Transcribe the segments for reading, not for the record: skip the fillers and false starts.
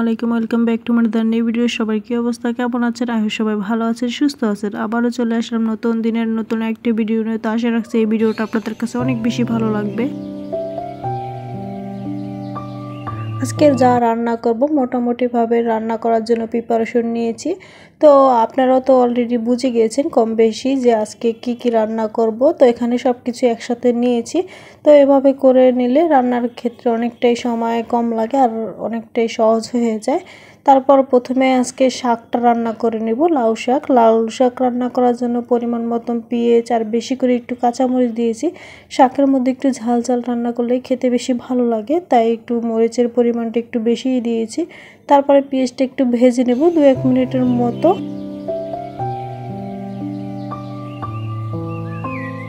আলাইকুম, welcome back to my new video. সবাই কি অবস্থা, কেমন আছেন? আই হোপ সবাই ভালো আছেন, সুস্থ আছেন। আবারও চলে আসলাম নতুন দিনের নতুন একটি ভিডিও নিয়ে। তো আশা রাখছি এই ভিডিওটা আপনাদের কাছে অনেক বেশি ভালো লাগবে। আজকে যা রান্না করব মোটামুটিভাবে রান্না করার জন্য প্রিপারেশন নিয়েছি। তো আপনারাও তো অলরেডি বুঝে গিয়েছেন কম বেশি যে আজকে কি কি রান্না করব। তো এখানে সব কিছু একসাথে নিয়েছি। তো এভাবে করে নিলে রান্নার ক্ষেত্রে অনেকটাই সময় কম লাগে আর অনেকটাই সহজ হয়ে যায়। তারপর প্রথমে আজকে শাকটা রান্না করে নেব, লাউ শাক রান্না করার জন্য পরিমাণ মতন পেঁয়াজ আর বেশি করে একটু কাঁচামরিচ দিয়েছি। শাকের মধ্যে একটু ঝাল রান্না করলেই খেতে বেশি ভালো লাগে, তাই একটু মরিচের পরিমাণটা একটু বেশিই দিয়েছি। তারপরে পেঁয়াজটা একটু ভেজে নেব 2-1 মিনিটের মতো।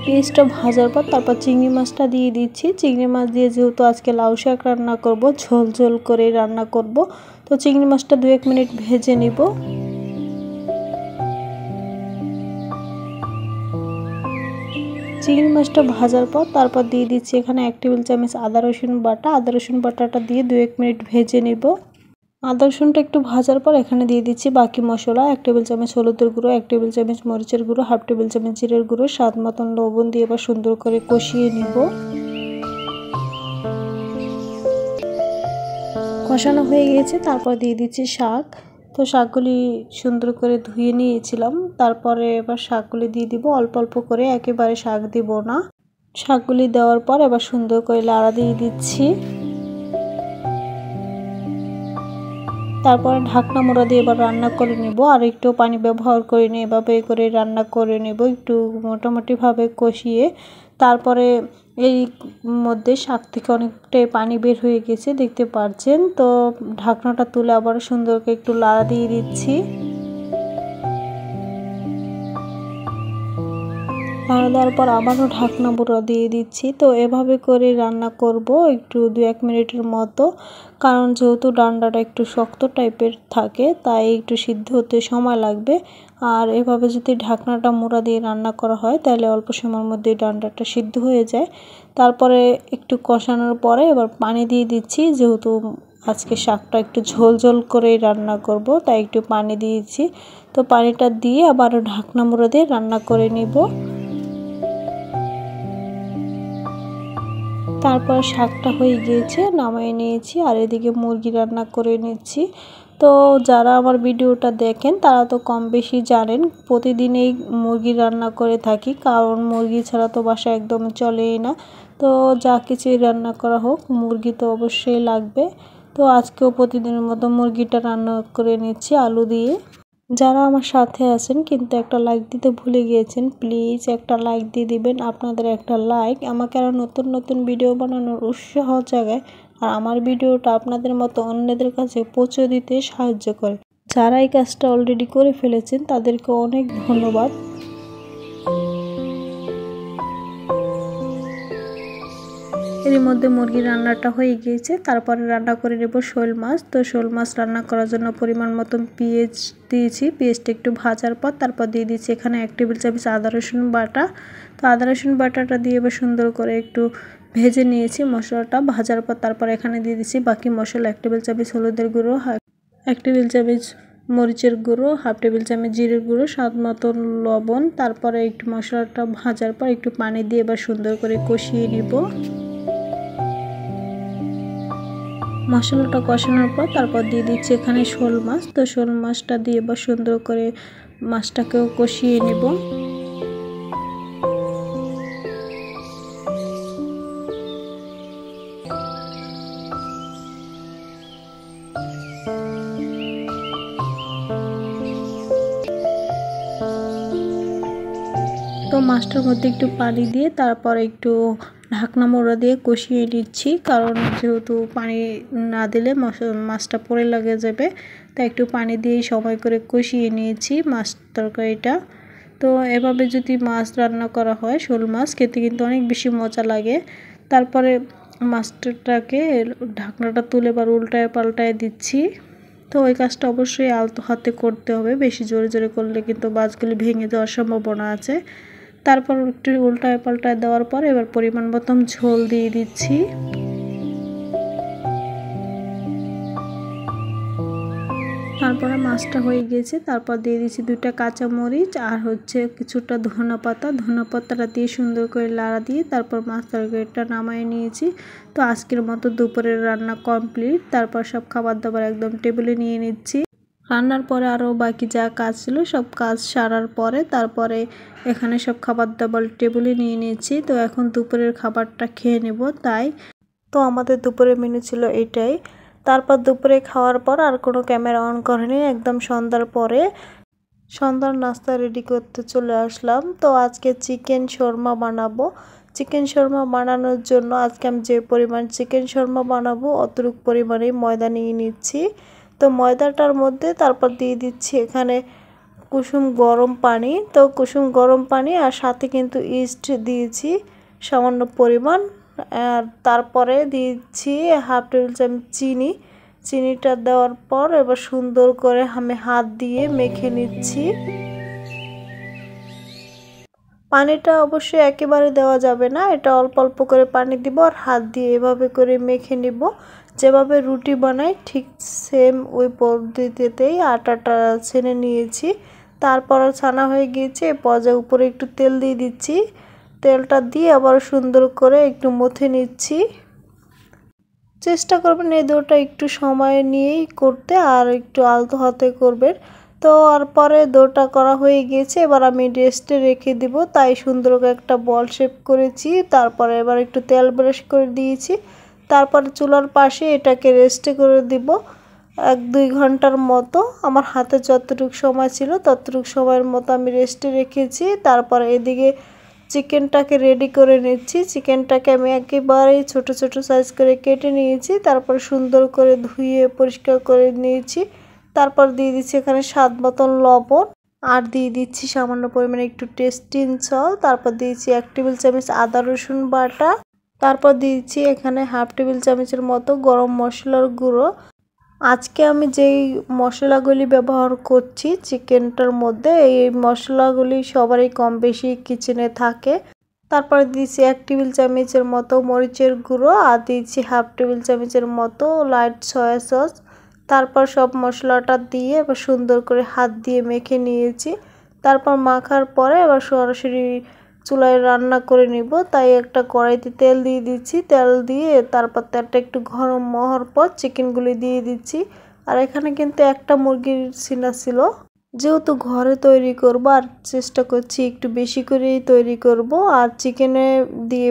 পেঁয়াজটা ভাজার পর তারপর চিংড়ি মাছটা দিয়ে দিচ্ছি। চিংড়ি মাছ দিয়ে যেহেতু আজকে লাউ শাক রান্না করব, ঝোল ঝোল করে রান্না করব, তো চিংড়ি মাছটা 2-1 মিনিট ভেজে নিব। চিংড়ি মাছটা ভাজার পর তারপর দিয়ে দিচ্ছি এখানে 1 টেবিল চামচ আদা রসুন বাটাটা দিয়ে 2-1 মিনিট ভেজে নিব। আদা রসুনটা একটু ভাজার পর এখানে দিয়ে দিচ্ছি বাকি মশলা। 1 টেবিল চামচ হলুদের গুঁড়ো, 1 টেবিল চামচ মরিচের গুঁড়ো, 1/2 টেবিল চামচ জিরের গুঁড়ো, স্বাদ মতন লবণ দিয়ে এবার সুন্দর করে কষিয়ে নিব। কষানো হয়ে গিয়েছে, তারপর দিয়ে দিচ্ছি শাক। তো শাকগুলি সুন্দর করে ধুয়ে নিয়েছিলাম, তারপরে এবার শাকগুলি দিয়ে দিব অল্প অল্প করে, একেবারে শাক দিব না। শাকগুলি দেওয়ার পর এবার সুন্দর করে লাড়া দিয়ে দিচ্ছি। তারপরে ঢাকনা মোড়া দিয়ে এবার রান্না করে নেব, আর একটু পানি ব্যবহার করে নিয়ে এভাবে করে রান্না করে নেব একটু মোটামুটিভাবে কষিয়ে। তারপরে এই মধ্যে শাক থেকে অনেকটাই পানি বের হয়ে গেছে, দেখতে পাচ্ছেন। তো ঢাকনাটা তুলে আবার সুন্দর করে একটু লাড়া দিয়ে দিচ্ছি। লাড়া দেওয়ার পর আবারও ঢাকনা মোড়া দিয়ে দিচ্ছি। তো এভাবে করে রান্না করব একটু 2-1 মিনিটের মতো, কারণ যেহেতু ডান্ডাটা একটু শক্ত টাইপের থাকে তাই একটু সিদ্ধ হতে সময় লাগবে। আর এভাবে যদি ঢাকনাটা মোড়া দিয়ে রান্না করা হয় তাহলে অল্প সময়ের মধ্যে ডান্ডাটা সিদ্ধ হয়ে যায়। তারপরে একটু কষানোর পরে এবার পানি দিয়ে দিচ্ছি, যেহেতু আজকে শাকটা একটু ঝোল ঝোল করেই রান্না করব তাই একটু পানি দিয়েছি। তো পানিটা দিয়ে আবার ঢাকনা মোড়া দিয়ে রান্না করে নিব। তারপর শাকটা হয়ে গিয়েছে, নামিয়ে নিয়েছি, আর এদিকে মুরগি রান্না করে নিচ্ছি। তো যারা আমার ভিডিওটা দেখেন তারা তো কম বেশি জানেন প্রতিদিনই মুরগি রান্না করে থাকি, কারণ মুরগি ছাড়া তো বাসা একদম চলেই না। তো যা কিছুই রান্না করা হোক মুরগি তো অবশ্যই লাগবে। তো আজকেও প্রতিদিনের মতো মুরগিটা রান্না করে নিচ্ছি আলু দিয়ে। যারা আমার সাথে আছেন কিন্তু একটা লাইক দিতে ভুলে গিয়েছেন, প্লিজ একটা লাইক দিয়ে দিবেন। আপনাদের একটা লাইক আমাকে আরও নতুন নতুন ভিডিও বানানোর উৎসাহ জাগায়, আর আমার ভিডিওটা আপনাদের মতো অন্যদের কাছে পৌঁছে দিতে সাহায্য করে। যারা এই কাজটা অলরেডি করে ফেলেছেন তাদেরকে অনেক ধন্যবাদ। এর মধ্যে মুরগির রান্নাটা হয়ে গিয়েছে, তারপরে রান্না করে নেব শোল মাছ। তো শোল মাছ রান্না করার জন্য পরিমাণ মতন পেঁয়াজ দিয়েছি। পেঁয়াজটা একটু ভাজার পর তারপর দিয়ে দিচ্ছি এখানে 1 টেবিল চামচ আদা রসুন বাটা। তো আদা রসুন বাটাটা দিয়ে এবার সুন্দর করে একটু ভেজে নিয়েছি মশলাটা। ভাজার পর তারপর এখানে দিয়ে দিচ্ছি বাকি মশলা। 1 টেবিল চামচ হলুদের গুঁড়ো, 1 টেবিল চামচ মরিচের গুঁড়ো, 1/2 টেবিল চামচ জিরের গুঁড়ো, স্বাদ মতন লবণ। তারপরে একটু মশলাটা ভাজার পর একটু পানি দিয়ে এবার সুন্দর করে কষিয়ে নিব। মশলাটা কষানোর পর তারপর দিয়ে দিচ্ছি এখানে শোল মাছ। তো শোল মাছটা দিয়ে এবার সুন্দর করে মাছটাকেও কষিয়ে নেব। তো মাছটার মধ্যে একটু পানি দিয়ে তারপর একটু ঢাকনা মোড়া দিয়ে কষিয়ে নিচ্ছি, কারণ যেহেতু পানি না দিলে মাছটা পড়ে লেগে যাবে, তাই একটু পানি দিয়ে সময় করে কষিয়ে নিয়েছি মাছ তরকারিটা। তো এভাবে যদি মাছ রান্না করা হয় শোল মাছ খেতে কিন্তু অনেক বেশি মজা লাগে। তারপরে মাছটাকে ঢাকনাটা তুলে এবার উল্টায় পাল্টায় দিচ্ছি। তো ওই কাজটা অবশ্যই আলতো হাতে করতে হবে, বেশি জোরে জোরে করলে কিন্তু মাছগুলি ভেঙে যাওয়ার সম্ভাবনা আছে। তারপর একটু উল্টায় পাল্টায় দেওয়ার পর এবার পরিমাণ মতন ঝোল দিয়ে দিচ্ছি। তারপরে মাছটা হয়ে গেছে, তারপর দিয়ে দিচ্ছি 2টা কাঁচামরিচ আর হচ্ছে কিছুটা ধনেপাতাটা দিয়ে সুন্দর করে লাড়া দিয়ে তারপর মাছ তরকারিটা নামায় নিয়েছি। তো আজকের মতো দুপুরের রান্না কমপ্লিট। তারপর সব খাবার দাবার একদম টেবিলে নিয়ে নিচ্ছি। রান্নার পরে আরও বাকি যা কাজ ছিল সব কাজ সারার পরে তারপরে এখানে সব খাবার দাবার টেবিলে নিয়ে নিয়েছি। তো এখন দুপুরের খাবারটা খেয়ে নেব। তো আমাদের দুপুরের মেনু ছিল এটাই। তারপর দুপুরে খাওয়ার পর আর কোনো ক্যামেরা অন করেনি, একদম সন্ধ্যার পরে সন্ধ্যার নাস্তা রেডি করতে চলে আসলাম। তো আজকে চিকেন শর্মা বানাবো। চিকেন শর্মা বানানোর জন্য আজকে আমি যে পরিমাণ চিকেন শর্মা বানাবো অতটুকু পরিমাণেই ময়দা নিয়ে নিচ্ছি। তো ময়দাটার মধ্যে তারপর দিয়ে দিচ্ছি এখানে কুসুম গরম পানি। তো কুসুম গরম পানি আর সাথে কিন্তু ইস্ট দিয়েছি সামান্য পরিমাণ। আর তারপরে দিচ্ছি হাফ টেবিল চামচ চিনিটা দেওয়ার পর এবার সুন্দর করে আমি হাত দিয়ে মেখে নিচ্ছি। পানিটা অবশ্যই একেবারে দেওয়া যাবে না, এটা অল্প অল্প করে পানি দিব আর হাত দিয়ে এভাবে করে মেখে নিব। যেভাবে রুটি বানাই ঠিক সেম ওই পদ্ধতিতেই আটাটা ছেনে নিয়েছি। তারপর ছানা হয়ে গিয়েছে, পর্যায়ে উপরে একটু তেল দিয়ে দিচ্ছি। তেলটা দিয়ে আবার সুন্দর করে একটু মথে নিচ্ছি। চেষ্টা করবেন এই ডোটা একটু সময় নিয়েই করতে আর একটু আলতো হাতে করবেন। তো আর পরে ডোটা করা হয়ে গিয়েছে, এবার আমি রেস্টে রেখে দিব। তাই সুন্দর একটা বল শেপ করেছি। তারপরে এবার একটু তেল ব্রাশ করে দিয়েছি। তারপরে চুলার পাশে এটাকে রেস্টে করে দিব 1-2 ঘন্টার মতো। আমার হাতে যতটুকু সময় ছিল ততটুকু সময়ের মতো আমি রেস্টে রেখেছি। তারপর এদিকে চিকেনটাকে রেডি করে নিচ্ছি। চিকেনটাকে আমি একেবারেই ছোট ছোট সাইজ করে কেটে নিয়েছি। তারপর সুন্দর করে ধুয়ে পরিষ্কার করে নিয়েছি। তারপর দিয়ে দিচ্ছি এখানে স্বাদ মতন লবণ আর দিয়ে দিচ্ছি সামান্য পরিমাণে একটু টেস্টিং সল্ট। তারপর দিয়েছি 1 টেবিল চামচ আদা রসুন বাটা। তারপর দিয়েছি এখানে হাফ টেবিল চামচের মতো গরম মশলার গুঁড়ো। আজকে আমি যেই মশলাগুলি ব্যবহার করছি চিকেনটার মধ্যে, এই মশলাগুলি সবারই কম বেশি কিচেনে থাকে। তারপরে দিয়েছি 1 টেবিল চামচের মতো মরিচের গুঁড়ো আর দিয়েছি হাফ টেবিল চামচের মতো লাইট সয়া সস। তারপর সব মশলাটা দিয়ে এবার সুন্দর করে হাত দিয়ে মেখে নিয়েছি। তারপর মাখার পরে এবার সরাসরি চুলায় রান্না করে নিব। তাই একটা কড়াইতে তেল দিয়ে দিচ্ছি। তেল দিয়ে তারপর তেলটা একটু গরম হওয়ার পর চিকেনগুলি দিয়ে দিচ্ছি। আর এখানে কিন্তু একটা মুরগির সিনা ছিল, যেহেতু ঘরে তৈরি করব আর চেষ্টা করছি একটু বেশি করেই তৈরি করব আর চিকেনে দিয়ে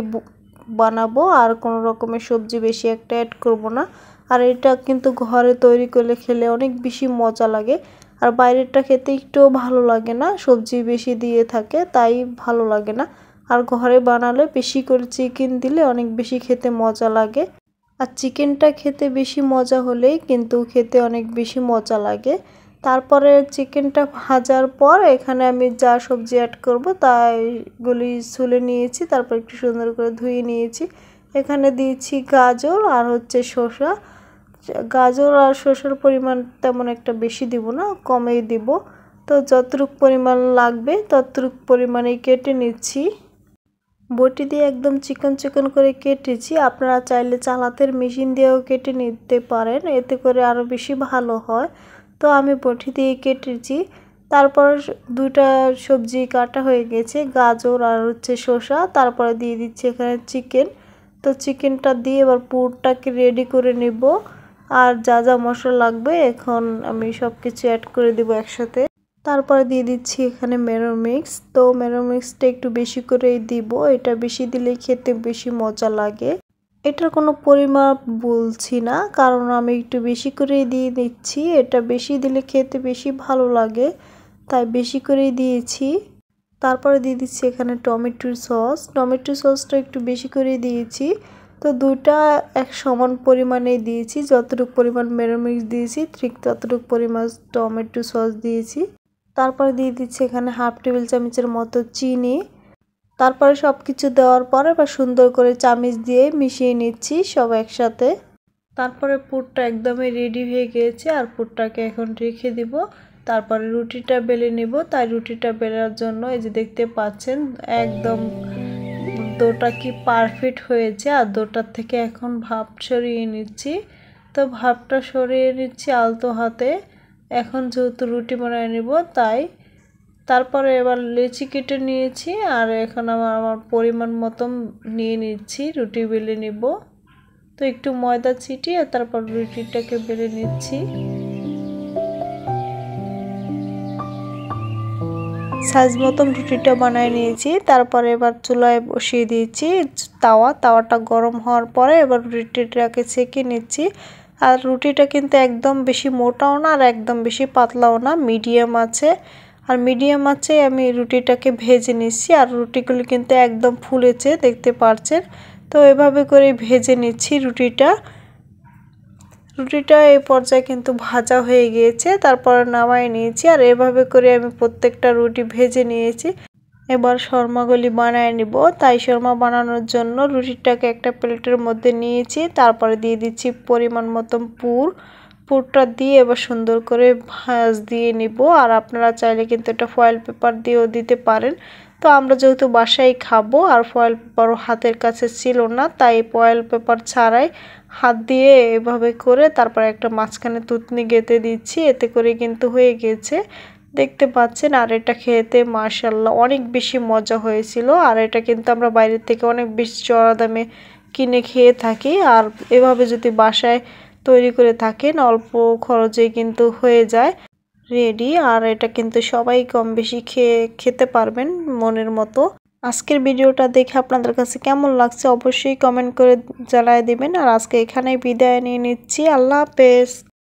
বানাবো আর কোনো রকমের সবজি বেশি একটা অ্যাড করব না। আর এটা কিন্তু ঘরে তৈরি করে খেলে অনেক বেশি মজা লাগে, আর বাইরেরটা খেতে একটুও ভালো লাগে না, সবজি বেশি দিয়ে থাকে তাই ভালো লাগে না। আর ঘরে বানালে বেশি করে চিকেন দিলে অনেক বেশি খেতে মজা লাগে। আর চিকেনটা খেতে বেশি মজা হলেই কিন্তু খেতে অনেক বেশি মজা লাগে। তারপরে চিকেনটা ভাজার পর এখানে আমি যা সবজি অ্যাড করব তাইগুলি ছুলে নিয়েছি। তারপর একটু সুন্দর করে ধুয়ে নিয়েছি। এখানে দিয়েছি গাজর আর হচ্ছে শসা। গাজর আর শসার পরিমাণ তেমন একটা বেশি দিব না, কমেই দিব। তো যতটুকু পরিমাণ লাগবে ততটুকু পরিমাণেই কেটে নিচ্ছি। বটি দিয়ে একদম চিকন চিকন করে কেটেছি। আপনারা চাইলে চালাতের মেশিন দিয়েও কেটে নিতে পারেন, এতে করে আরও বেশি ভালো হয়। তো আমি বটি দিয়ে কেটেছি। তারপর 2টা সবজি কাটা হয়ে গেছে, গাজর আর হচ্ছে শসা। তারপরে দিয়ে দিচ্ছি এখানে চিকেন। তো চিকেনটা দিয়ে এবার পুরটাকে রেডি করে নেব। আর যা যা মশলা লাগবে এখন আমি সব কিছু অ্যাড করে দেব একসাথে। তারপরে দিয়ে দিচ্ছি এখানে ম্যারো মিক্স। তো ম্যারো মিক্সটা একটু বেশি করেই দিব, এটা বেশি দিলে খেতে বেশি মজা লাগে। এটার কোনো পরিমাপ বলছি না, কারণ আমি একটু বেশি করেই দিয়ে দিচ্ছি। এটা বেশি দিলে খেতে বেশি ভালো লাগে, তাই বেশি করেই দিয়েছি। তারপরে দিয়ে দিচ্ছি এখানে টমেটো সসটা একটু বেশি করেই দিয়েছি। তো 2টা এক সমান পরিমাণে দিয়েছি, যতটুকু পরিমাণ ম্যারো মিক্স দিয়েছি ঠিক ততটুকু পরিমাণ টমেটো সস দিয়েছি। তারপরে দিয়ে দিচ্ছি এখানে হাফ টেবিল চামচের মতো চিনি। তারপরে সব কিছু দেওয়ার পরে বা সুন্দর করে চামচ দিয়ে মিশিয়ে নিচ্ছি সব একসাথে। তারপরে পুরটা একদমই রেডি হয়ে গিয়েছে আর পুরটাকে এখন রেখে দিব। তারপরে রুটিটা বেলে নেব। তাই রুটিটা বেলার জন্য এই যে দেখতে পাচ্ছেন একদম ডোটা কি পারফেক্ট হয়েছে। আর ডোটার থেকে এখন ভাপ সরিয়ে নিচ্ছি। তো ভাপটা সরিয়ে নিচ্ছি আলতো হাতে। এখন যেহেতু রুটি বানিয়ে নিব তাই তারপরে এবার লেচি কেটে নিয়েছি আর এখন আমার পরিমাণ মতন নিয়ে নিচ্ছি, রুটি বেলে নিব। তো একটু ময়দা ছিটিয়ে তারপর রুটিটাকে বেলে নিচ্ছি। সাইজ মতন রুটিটা বানিয়ে নিয়েছি। তারপরে এবার চুলায় বসিয়ে দিয়েছি তাওয়াটা গরম হওয়ার পরে এবার রুটিটাকে সেঁকে নিচ্ছি। আর রুটিটা কিন্তু একদম বেশি মোটাও না আর একদম বেশি পাতলাও না, মিডিয়াম আছে। আর মিডিয়াম আছে আমি রুটিটাকে ভেজে নিচ্ছি। আর রুটিগুলো কিন্তু একদম ফুলেছে, দেখতে পাচ্ছেন। তো এভাবে করে ভেজে নিচ্ছি রুটিটা এই পর্যায়ে কিন্তু ভাজা হয়ে গিয়েছে। তারপরে নামায় নিয়েছি। আর এভাবে করে আমি প্রত্যেকটা রুটি ভেজে নিয়েছি। এবার শর্মাগুলি বানিয়ে নিব। তাই শর্মা বানানোর জন্য রুটিটাকে একটা প্লেটের মধ্যে নিয়েছি। তারপরে দিয়ে দিচ্ছি পরিমাণ মতন পুরটা দিয়ে এবার সুন্দর করে ভাঁজ দিয়ে নিব। আর আপনারা চাইলে কিন্তু এটা ফয়েল পেপার দিয়েও দিতে পারেন। তো আমরা যেহেতু বাসায় খাবো আর ফয়েল পেপারও হাতের কাছে ছিল না, তাই ফয়েল পেপার ছাড়াই হাত দিয়ে এভাবে করে তারপর একটা মাঝখানে তুতনি গেঁথে দিচ্ছি। এতে করে কিন্তু হয়ে গেছে, দেখতে পাচ্ছেন। আর এটা খেতে মাশাআল্লাহ অনেক বেশি মজা হয়েছিল। আর এটা কিন্তু আমরা বাইরে থেকে অনেক বেশি চড়া দামে কিনে খেয়ে থাকি। আর এভাবে যদি বাসায় তৈরি করে থাকেন অল্প খরচে কিন্তু হয়ে যায় রেডি। আর এটা কিন্তু সবাই কম বেশি খেতে পারবেন মনের মতো। আজকের ভিডিওটা দেখে আপনাদের কাছে কেমন লাগছে অবশ্যই কমেন্ট করে জানিয়ে দিবেন। আর আজকে এখানেই বিদায় নিয়ে নিচ্ছি। আল্লাহ হাফেজ।